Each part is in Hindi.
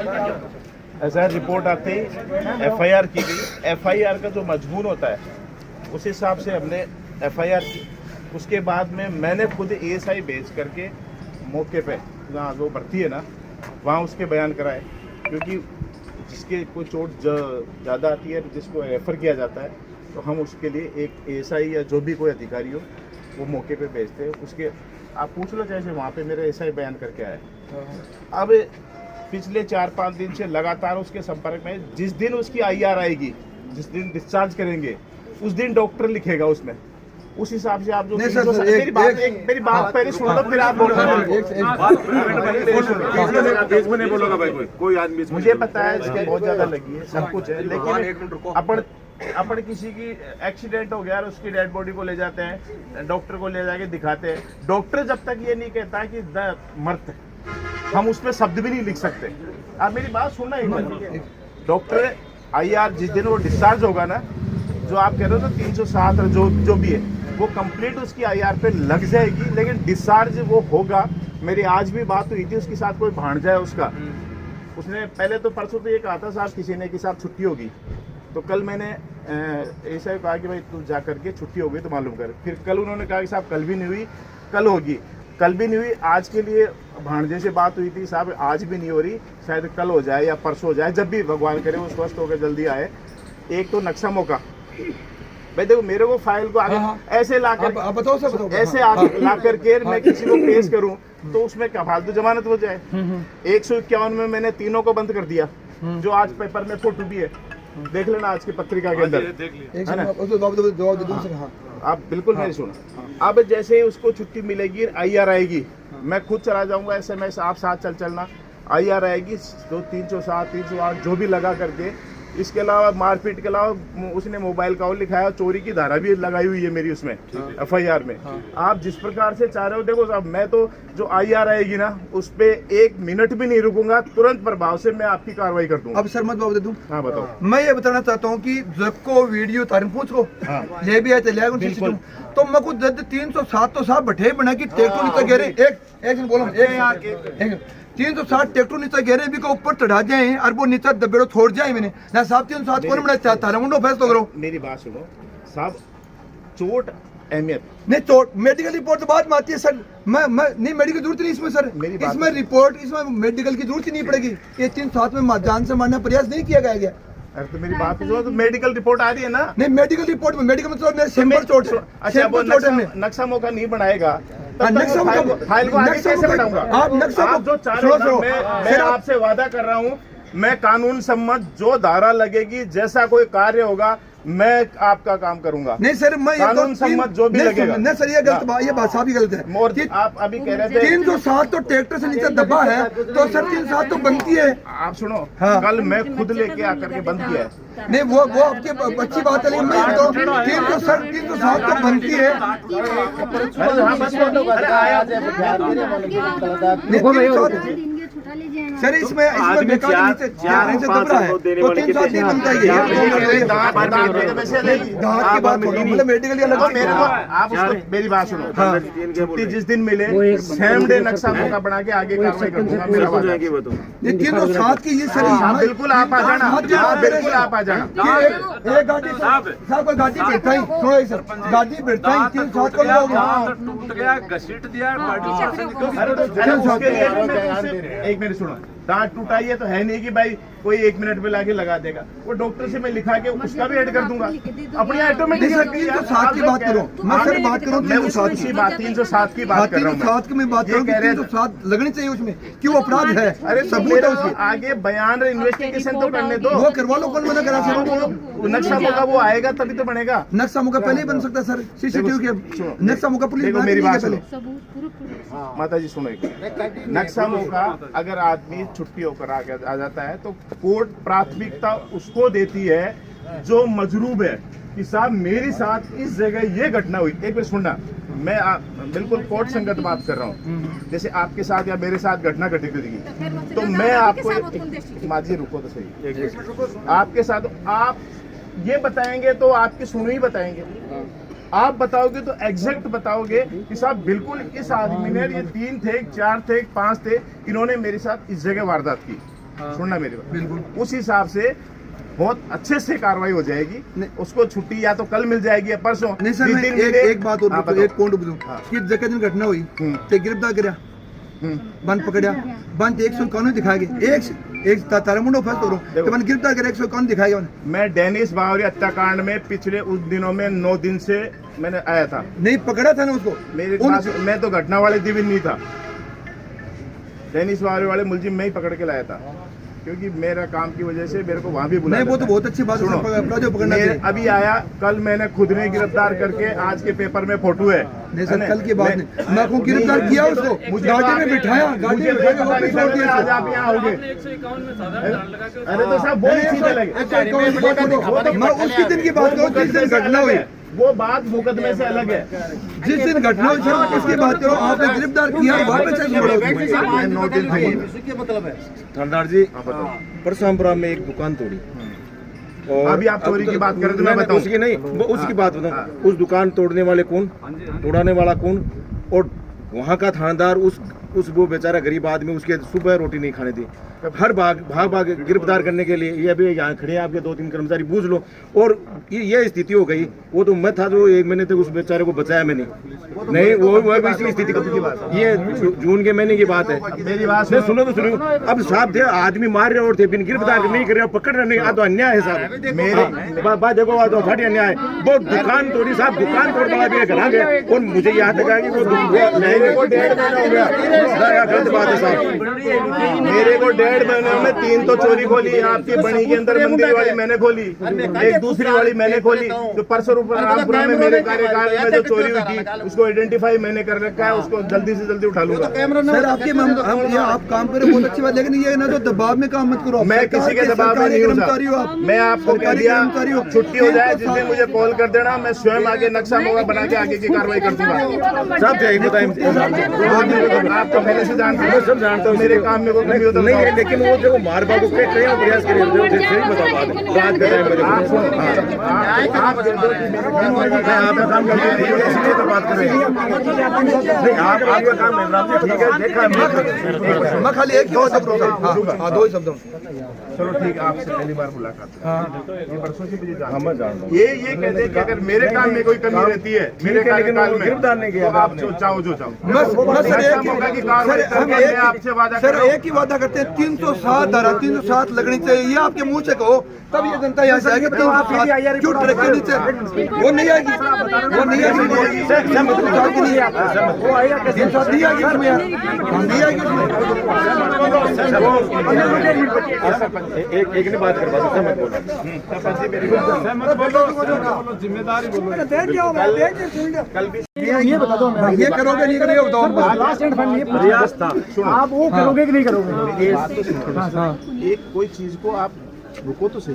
ऐसा रिपोर्ट आते ही FIR की गई। FIR का जो मजमून होता है उस हिसाब से हमने FIR की। उसके बाद में मैंने खुद ASI भेज करके मौके पे जहाँ वो भर्ती है ना वहाँ उसके बयान कराए, क्योंकि जिसके कोई चोट ज़्यादा आती है जिसको रेफ़र किया जाता है तो हम उसके लिए एक ASI या जो भी कोई अधिकारी हो वो मौके पे भेजते हैं। उसके आप पूछ लो जैसे वहाँ पे मेरे ASI बयान करके आए। अब पिछले 4-5 दिन से लगातार उसके संपर्क में, जिस दिन उसकी IR आएगी, जिस दिन डिस्चार्ज करेंगे उस दिन डॉक्टर लिखेगा उसमें, उस हिसाब से आप जो मेरी बात पहले सुन लो फिर आप कोई आदमी मुझे पता है इसके बहुत ज्यादा लगी है, सब कुछ है, लेकिन अपन किसी की एक्सीडेंट हो गया और उसकी डेड बॉडी को ले जाते हैं, डॉक्टर को ले जाके दिखाते हैं। डॉक्टर जब तक ये नहीं कहता कि मर्द हम उसमें शब्द भी नहीं लिख सकते। आप मेरी बात सुनना एक बार। डॉक्टर IR जिस दिन वो डिस्चार्ज होगा ना, जो आप कह रहे हो ना 307 जो भी है वो कंप्लीट उसकी IR पे लग जाएगी, लेकिन डिस्चार्ज वो होगा। मेरी आज भी बात हुई थी, उसके साथ कोई भांजा है उसका, उसने पहले तो परसों तो ये कहा था साहब किसी ने कि साहब छुट्टी होगी, तो कल मैंने ऐसा कहा कि भाई तू जा करके छुट्टी हो गई तो मालूम कर। फिर कल उन्होंने कहा कि साहब कल भी नहीं हुई, कल होगी, कल भी नहीं हुई। आज के लिए भांजे से बात हुई थी, साहब आज भी नहीं हो रही, शायद कल हो जाए या परसों हो जाए, जब भी भगवान करे वो स्वस्थ होकर जल्दी आए। एक तो नक्शा मौका भाई देखो, मेरे को फाइल को आगे ऐसे ला कर ऐसे आगे ला करके मैं किसी को पेश करूं तो उसमें क्या फालतू जमानत हो जाए। 151 में मैंने तीनों को बंद कर दिया, जो आज पेपर में फोटो भी है, देख लेना आज की पत्रिका के अंदर, है ना? आप बिल्कुल मेरी सुनो। अब जैसे ही उसको छुट्टी मिलेगी, IR आएगी, मैं खुद चला जाऊंगा SMS, आप साथ चलना। IR आएगी तो 307 308 जो भी लगा करके, इसके अलावा मारपीट के अलावा उसने मोबाइल का लिखा है, चोरी की धारा भी लगाई हुई है मेरी उसमें FIR में। आप जिस प्रकार से चाह रहे हो, देखो साहब मैं तो जो IR आएगी ना उस पे 1 मिनट भी नहीं रुकूंगा, तुरंत प्रभाव से मैं आपकी कार्रवाई कर दूंगा। अब सर मत दे दूं। हाँ बताओ। मैं ये बताना चाहता हूँ कि को वीडियो तारीफ पूछ को ले भी आए चले बिल्कुल, तो मैं कुछ 307 तो साहब बैठे बना की ट्रैक्टर नीचे गिरे, एक बोलो 360 ट्रैक्टर नीचे गिरे भी को ऊपर चढ़ा जाए और वो नीचे दबेड़ो छोड़ जाए। मैंने ना साहब 307 कौन बना चाहता है, मुंडो फैसला करो। मेरी बात सुनो साहब, चोट अहमियत नहीं, चोट मेडिकल रिपोर्ट तो बाद में आती है सर। मैं नहीं, मेडिकल जरूरत नहीं इसमें सर, इसमें रिपोर्ट, इसमें मेडिकल की जरूरत ही नहीं पड़ेगी। ये 307 में जान से मारने प्रयास नहीं किया गया। अरे तो मेरी बात सुनो, तो मेडिकल रिपोर्ट आ रही है ना? नहीं, मेडिकल रिपोर्ट में मेडिकल मतलब मेरे सिंपल चोट है। अच्छा वो नक्शा मौका नहीं बनाएगा, फाइल को आगे कैसे बढ़ाऊंगा? आप जो चाह रहे हो, मैं आपसे वादा कर रहा हूँ, मैं कानून सम्मत जो धारा लगेगी, जैसा कोई कार्य होगा, मैं आपका काम करूंगा। नहीं सर, मैं कानून सम्मत जो भी लगेगा। नहीं सर, ये गलत बात, ये बात साफ ही गलत है। आप अभी कह रहे थे 307 तो ट्रैक्टर से नीचे दबा है, तो सर 307 तो बनती है। आप सुनो, कल मैं खुद लेके आकर के बंद किया है। नहीं वो आपकी अच्छी बात है, लेकिन मैं तो 307 तो बनती है। सर इसमें बेकार नीचे दब रहा है तो 307 नहीं बनता है। दांत की बात करो, मतलब मेडिकल अलग। आप उसको मेरी बात सुनो, छुट्टी जिस दिन मिले सेम डे नक्शा मौका बना के आगे कार्रवाई कर दूंगा। मेरा वादा है। 307 की ये सर बिल्कुल आप आ जाना, बिल्कुल आप आ जाना। एक गाड़ी साहब कोई गाड़ी बैठा ही सुनो सर, गाड़ी बैठा ही 307 को लोग टूट गया, घसीट दिया, एक मिनट सुनो, दांत टूटा ही है तो है नहीं कि भाई कोई 1 मिनट में लाके लगा देगा। वो डॉक्टर से मैं लिखा के उसका भी ऐड कर दूंगा अपनी ऑटोमेटिक। 307 की बात करो, मैं सर बात करूं 307 की बात, 307 की बात कर रहा हूं। 307 की मैं बात करूं, 307 लगनी चाहिए उसमें, क्यों अपराध है। अरे सबूत है उसके आगे, बयान इन्वेस्टिगेशन तो करने दो, वो करवा लो, कौन मना करा सर। नक्शा मौका वो आएगा तभी तो बनेगा। नक्शा मौका पहले ही बन सकता है सर, CCTV के नक्शा मौका पुलिस देखो मेरी बात सुनो हाँ। माता जी, सुनो एक नक्शा मौका अगर आदमी छुट्टी होकर आ जाता है तो कोर्ट प्राथमिकता उसको देती है जो मजरूब है कि साहब मेरे साथ इस जगह ये घटना हुई। एक बार सुनना, मैं बिल्कुल कोर्ट संगत बात कर रहा हूँ, जैसे आपके साथ या मेरे साथ घटना घटित हुई तो मैं आपको माजी रुको तो सही, आपके साथ आप ये बताएंगे तो आपकी सुनो ही बताएंगे, आप बताओगे तो एग्जैक्ट बताओगे कि साहब बिल्कुल इस आदमी ने, ये 3 थे 4 थे 5 थे, इन्होंने मेरे साथ इस जगह वारदात की। सुनना मेरी बात, बिल्कुल। उस हिसाब से बहुत अच्छे से कार्रवाई हो जाएगी। उसको छुट्टी या तो कल मिल जाएगी या परसों। नहीं सर, मैं एक बात और हाँ, एक पॉइंट दूं कि जगह दिन घटना हुई ते गिरफ्तार करा, बंद पकड़ा, बंद 100 कानून दिखाया गया, एक तारा मुंडो फंस तो तो मैंने गिरफ्तार कर 100 कानून दिखाया गया। मैं डेनिस बावरी हत्याकांड में पिछले उस दिनों में 9 दिन से मैंने आया था, नहीं पकड़ा था ना उसको। मेरे पास मैं तो घटना वाले दिन नहीं था, डेनिस बावरी वाले मुलजिम मैं ही पकड़ के लाया था, क्योंकि मेरा काम की वजह से मेरे को वहाँ भी बुलाया। नहीं वो तो बहुत अच्छी बात है, अपराधियों पकड़ना चाहिए। अभी आया, कल मैंने खुद ने गिरफ्तार करके आज के पेपर में फोटो है। नहीं सर, कल की बात नहीं, मैं आपको गिरफ्तार किया उसको, गाड़ी में बिठाया, गाड़ी में बिठा के वापस छोड़ दिया। आज आप यहाँ हो गए, अरे तो साहब बहुत सीधे लगे। मैं उसके दिन की बात करूँ जिस दिन घटना हुई, वो बात मुकदमे से अलग है। जिस दिन घटना हुई सर उसकी बात करो, आपने गिरफ्तार किया वापस मतलब है थानेदार जी, परसों में एक दुकान तोड़ी और अभी आप चोरी की बात करें तो मैं बताऊं उसकी नहीं, उसकी बात बताऊं। उस दुकान तोड़ने वाले कौन, तोड़ाने वाला कौन, और वहाँ का थानेदार उस वो बेचारा गरीब आदमी, उसके सुबह रोटी नहीं खाने दी, हर भाग गिरफ्तार करने के लिए। ये अभी यहाँ खड़े हैं आपके 2-3 कर्मचारी, पूछ लो। और ये स्थिति हो गई। वो तो मैं था जो 1 महीने तक उस बेचारे को बचाया मैंने, नहीं वो भी इसी स्थिति की। ये जून के महीने की बात है। मेरी बात नहीं सुनो तो सुनो, अब साहब थे आदमी मार रहे और थे, बिन गिरफ्तार नहीं कर रहे, पकड़ रहे नहीं, आ तो अन्याय है साहब। मेरे बात देखो, आ तो घाटी अन्याय। वो दुकान तोड़ी साहब, दुकान तोड़ वाला भी घर आ गए, और मुझे यहाँ तक आया कि वो गलत बात है साहब। मेरे को 1.5 महीने में 3 तो चोरी खोली। आपकी बनी के अंदर मंदिर वाली मैंने खोली, एक दूसरी वाली मैंने खोली। जो परसों रामपुरा में मेरे कार्यकाल में जो चोरी हुई थी, उसको आइडेंटिफाई मैंने कर रखा है, उसको जल्दी से जल्दी उठा लूंगा। सर आप काम करें बहुत अच्छी बात, लेकिन ये ना जो दबाव में काम मत करो। मैं किसी के दबाव में नहीं हूँ। मैं आपको कह दिया छुट्टी हो जाए, जिस दिन मुझे कॉल कर देना, मैं स्वयं आगे नक्शा मोगा बना के आगे की कार्रवाई कर दूंगा। सब जाएगी आप तो पहले से जानते हैं, सब जानते हो मेरे काम में कोई कमी हो तो नहीं है, लेकिन वो जो मार बाबू के प्रयास करे बात कर रहे हैं। आप आपका काम है, ठीक है, देखा मैं खाली एक ही शब्द हाँ 2 शब्दों। चलो ठीक है, आपसे पहली बार मुलाकात है। ये परसों से मुझे जानता हूं। ये कहते हैं कि अगर मेरे काम में कोई कमी रहती है, मेरे कार्यकाल में, गिरफ्तार नहीं किया, तो आप जो चाहो जो चाहो। सर एक ही वादा करते हैं, 307 धारा 307 लगनी चाहिए। ये आपके मुंह से कहो तब ये जनता यहाँ से आएगी। 307 क्यों ट्रक के नीचे वो नहीं आएगी, वो नहीं आएगी, वो नहीं आएगी उसमें यार, नहीं आएगी एक ने बात करवा दो, मत कल भी ये बता दो, ये करोगे नहीं करोगे बताओ। रियाज था, आप वो करोगे कि नहीं करोगे? एक कोई चीज को आप रुको तो सही,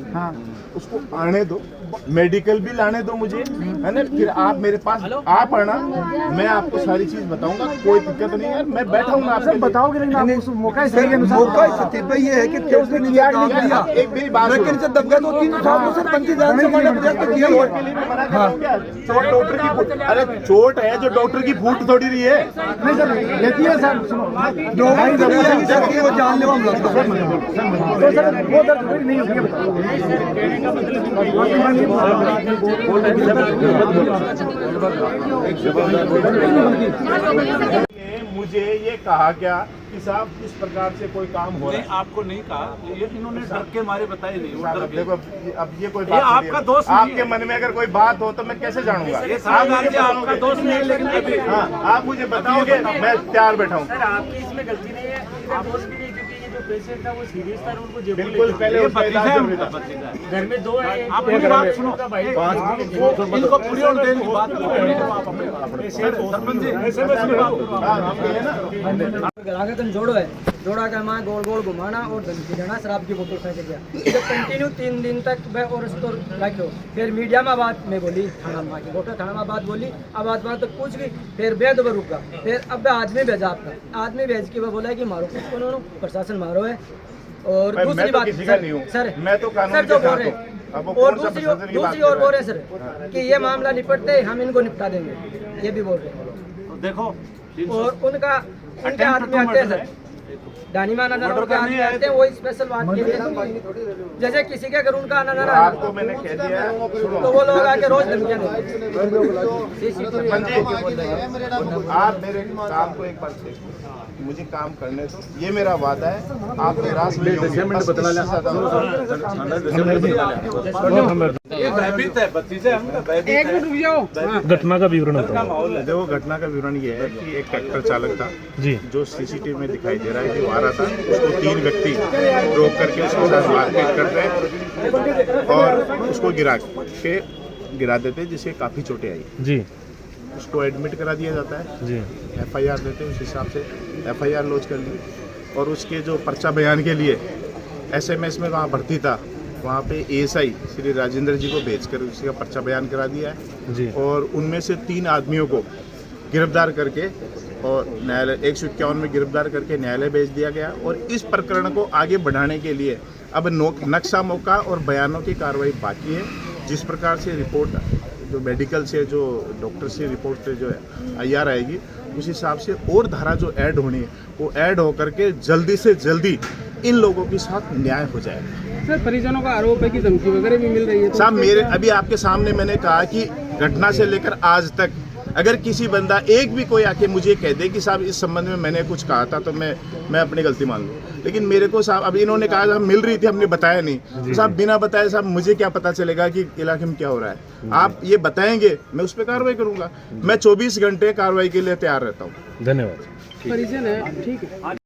उसको आने दो, मेडिकल भी लाने दो मुझे, है ना, फिर आप मेरे पास आप आना, मैं आपको सारी चीज बताऊंगा, कोई दिक्कत नहीं है। मैं बैठा हूँ आपसे बताओगे लेकिन आप उस मौका मौका स्थिति पे ये है कि उसने किया एक मेरी बात लेकिन से दबका तो 307 सर पंची जान से मारने प्रयास तो किया ही है। चोट डॉक्टर की फूट, अरे चोट है जो डॉक्टर की फूट थोड़ी रही है। नहीं सर, लेती है सर, सुनो वो जानलेवा हमला तो सर वो दर्द नहीं होगी, मुझे ये कहा क्या कि साहब इस प्रकार से कोई काम हो रहा है? आपको नहीं कहा, ये इन्होंने डर के मारे बताए नहीं। वो डर देखो अब ये कोई बात आपका दोस्त आपके मन में अगर कोई बात हो तो मैं कैसे जानूंगा? आपका दोस्त नहीं है, लेकिन अभी हाँ, आप मुझे बताओगे, मैं तैयार बैठा हूँ। आपकी इसमें गलती नहीं है, आप उसके लिए, क्योंकि ये जो पेशेंट था वो सीरियस था, उनको बिल्कुल पहले उसका इलाज जरूरी था। घर में 2 है, आप मेरी बात सुनो, इनको पूरी और देने की बात सरपंच जी ऐसे में गलागतन जोड़ो है, जोड़ा का माँ गोल गोल घुमाना और धमकी देना, शराब की बोतल फेंक दिया। जब कंटिन्यू 3 दिन तक मैं और उसको रखो, फिर मीडिया में बात मैं बोली, थाना माँ की बोतल थाना में बात बोली, अब बात तो पूछ गई, फिर बेद पर रुका, फिर अब आदमी भेजा आपका, आदमी भेज के वो बोला कि मारो किसको, उन्होंने प्रशासन मारो है। और दूसरी बात सर, मैं तो सर जो बोल रहे और दूसरी और बोल रहे सर कि ये मामला निपटते हम इनको निपटा देंगे, ये भी बोल रहे हैं। देखो और उनके हाथ में आते हैं सर, डानी में नजर उनके आदमी आते हैं वो स्पेशल बात के लिए, जैसे किसी के अगर उनका नजर आ आपको मैंने कह दिया है, तो वो लोग आके रोज धमकियां देते हैं। आप मेरे काम को एक बार देखो, मुझे काम करने दो, ये मेरा वादा है। आप निराश नहीं होंगे, बस इससे ज्यादा घटना का विवरण होता देखो, घटना का विवरण ये है कि एक ट्रैक्टर चालक था जी जो सीसीटीवी में दिखाई दे रहा है कि वहाँ था, उसको 3 व्यक्ति रोक करके उसके साथ मारपीट करते हैं और उसको गिरा देते, जिससे काफ़ी चोटें आई। जी उसको एडमिट करा दिया जाता है, जी FIR देते हैं, उस हिसाब से FIR लॉन्च कर ली और उसके जो पर्चा बयान के लिए SMS में वहाँ भर्ती था, वहाँ पे ASI श्री राजेंद्र जी को भेजकर उसका पर्चा बयान करा दिया है जी और उनमें से 3 आदमियों को गिरफ्तार करके और न्यायालय 151 में गिरफ्तार करके न्यायालय भेज दिया गया। और इस प्रकरण को आगे बढ़ाने के लिए अब नक्शा मौका और बयानों की कार्रवाई बाकी है। जिस प्रकार से रिपोर्ट जो मेडिकल से, जो डॉक्टर से रिपोर्ट से जो IR आएगी, उस हिसाब से और धारा जो ऐड होनी है वो ऐड होकर के जल्दी से जल्दी इन लोगों के साथ न्याय हो जाएगा। सर परिजनों का आरोप है कि धमकी वगैरह भी मिल रही है, साहब मेरे अभी आपके सामने मैंने कहा कि घटना से लेकर आज तक अगर किसी बंदा एक भी कोई आके मुझे कह दे कि साहब इस संबंध में मैंने कुछ कहा था, तो मैं अपनी गलती मान लूँ। लेकिन मेरे को साहब अभी इन्होंने कहा हम मिल रही थी, हमने बताया नहीं, तो साहब बिना बताए साहब मुझे क्या पता चलेगा कि इलाके में क्या हो रहा है। आप ये बताएंगे, मैं उस पर कार्रवाई करूंगा। मैं 24 घंटे कार्रवाई के लिए तैयार रहता हूँ। धन्यवाद। परिजन है ठीक है।